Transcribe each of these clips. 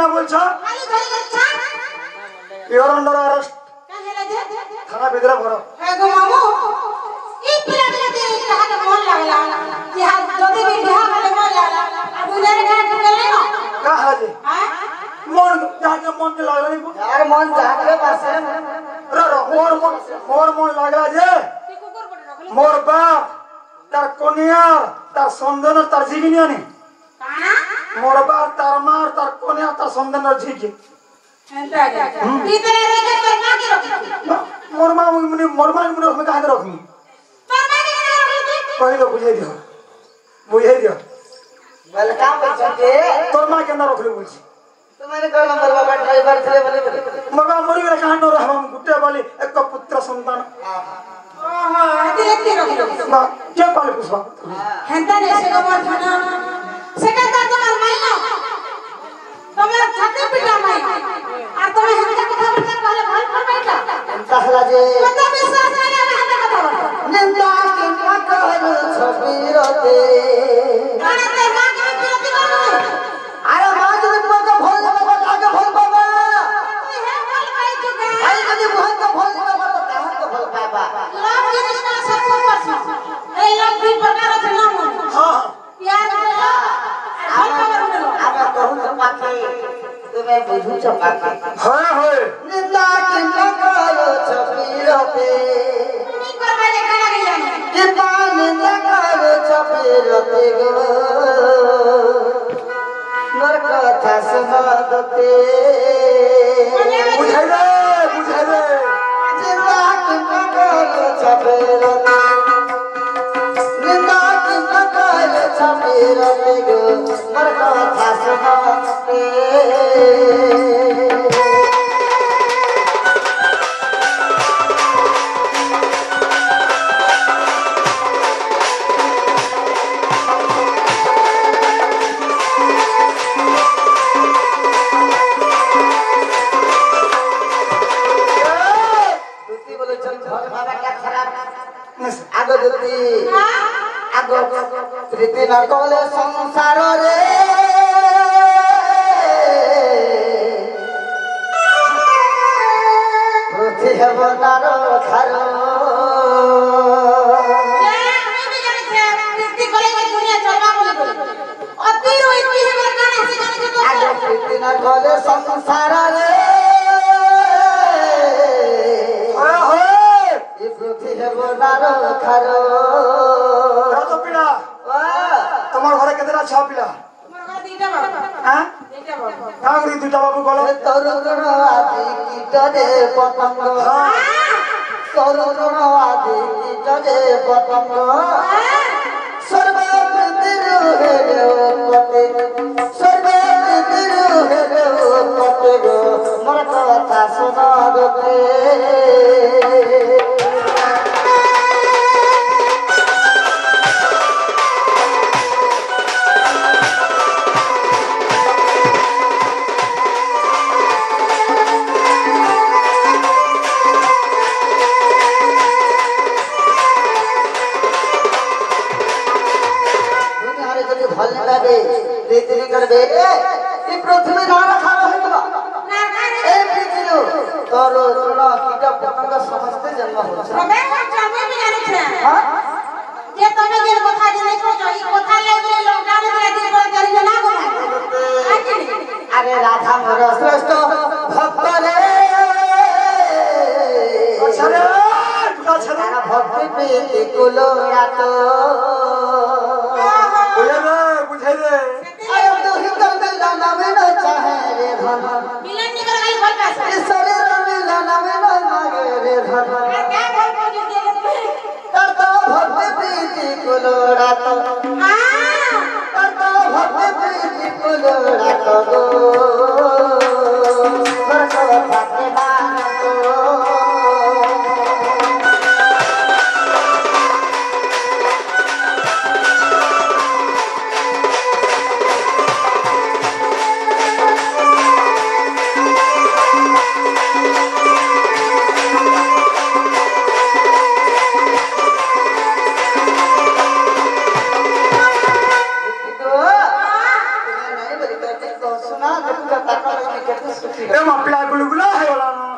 क्या बोलছো your under arrest থানা ভিতরে ভরো গো মামু এই পিলাগুলোতে তাহাকে মন লাগলা যে হাত যদি বি বিয়া করে মন লাগলা আর বুঝারে গায় ঢুকলে না কা হাজি হ্যাঁ মন যাকে মন লাগলা নি यार मन जाके पासे রে মোর মন লাগলা যে তুই কুকুর বটে রাখলি মোর বাপ তার কনিয়া তার সন্তান তার জিগিনিয়া নি কানা মোর বাপ তার মা তার কনিয়া তার সন্তান জিগি এন্টা তুই তো রেগে তোর মা কি রাখলি মোর মা মুনি আমি কাকে রাখমি তোর মা কি রাখলি তুই পহিলো বুঝাই দিও वेलकम बच्चे তোর মা কেন রাখলি বলছি तुम्हारे घर नंबर बाबा ड्राइवर थे बोले मगा मरी गए कहां न रहम गुट्टे वाली एक पुत्र संतान ओहो এতে একটি রাখলি ना के पाले पुष्पा হেনতা নেছে গো মোর ধনা সেটা তো তোমার মাই না তোমার ছাতে পিটা মাই আর তুমি হেনতা কথা বলতে পারলে ভাল করবে এটা ताहला जे কত বিশ্বাস নাই আমি হেনতা কথা বলতে निंदा के मकर छबीरते কানে তোর মা কে বিরতি করবে अरे मां जो तुम को भोल बाबा आगे भोल बाबा তুই হে ভাল পাই তো গে भाई कभी भोल को भोल बाबा तो कहां को भोल बाबा लव जिनिसটা 100% এই লव দুই প্রকার আছে নাম हां प्यार करो আর ভাল খবর মিলো आगे कहूं तो पाके तुम्हें बुझू चपाके हां हाय निंदा के मकर छबीरते তুমি করবে লেখা লাগি জানো निंदा कर छबीरते गो मोर कथा सुनादते बुझाई दे निंदा के मकर छबीरते निंदा के मकर छबीरते गो मोर कथा सुनादते দুতি বলে চল ঘর ভাড়া কা খারাপ আগো দুতি আগো প্রীতি না কলে সংসার রে প্রতি হেব নার খার আমি भी জানি প্রীতি করে এই দুনিয়া চলবা বলে অতি রইতি হেবার গান আছে জানি তো আগো প্রীতি না কলে সংসার রে हाय हाय এই প্রতি হেব নার খার तो पिला তোমার ঘরে কেতরা ছ পিলা তোমার ঘরে দুইটা বাবা হ্যাঁ দুইটা বাবা কাগরি দুটা বাবু গলো তরুণ আদি কীটরে পতঙ্গ তরুণ আদি কীটরে পতঙ্গ সর্বপ্রীতির হেবে পতে সর্বপ্রীতির হেবে পতে গো মোর কথা শোনাগতে दुनियारे যদি ভাল লাগে রীতি করবে এই পৃথিবী না রাখা হইব না না এই পৃথিবী তোর তৃণ কীট পতঙ্গ সমস্ত জন্ম হচ্ছে তবে আমি भी জানি হ্যাঁ যে তুমি যে কথা জানি তো এই কথা লাগলে লকডাউন করে দিন পরে করিবে না গো আরে রাধা মোর শ্রেষ্ঠ ভক্ত রে ছাড়ে দুটা ছাড়ে তারা ভক্তি প্রীতি কুলোড়াত বুঝাই দে আয় দুহি কন্দল নামে ন চাহে রে ধন মিলন নিকর গাই ভাল পাস ঈশ্বরের মিলন নামে ন মাগে রে ধন আর কে ভাল পাস যে তত ভক্তি প্রীতি কুলোড়াত হ্যাঁ তত ভক্তি প্রীতি কুলোড়াত গো মোর কথা কে মানত ना देखो ताका लगे केते सुखी ए मा पिला गुलगुला है वाला ना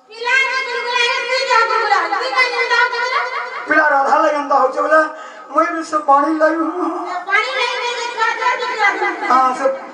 पिला ने गुलगुला है तू जा गुलगुला तू काई ना गुलगुला पिला राधा लगन ता हो चला मैं भी सब पानी लाई पानी नहीं दे का गुलगुला हां सब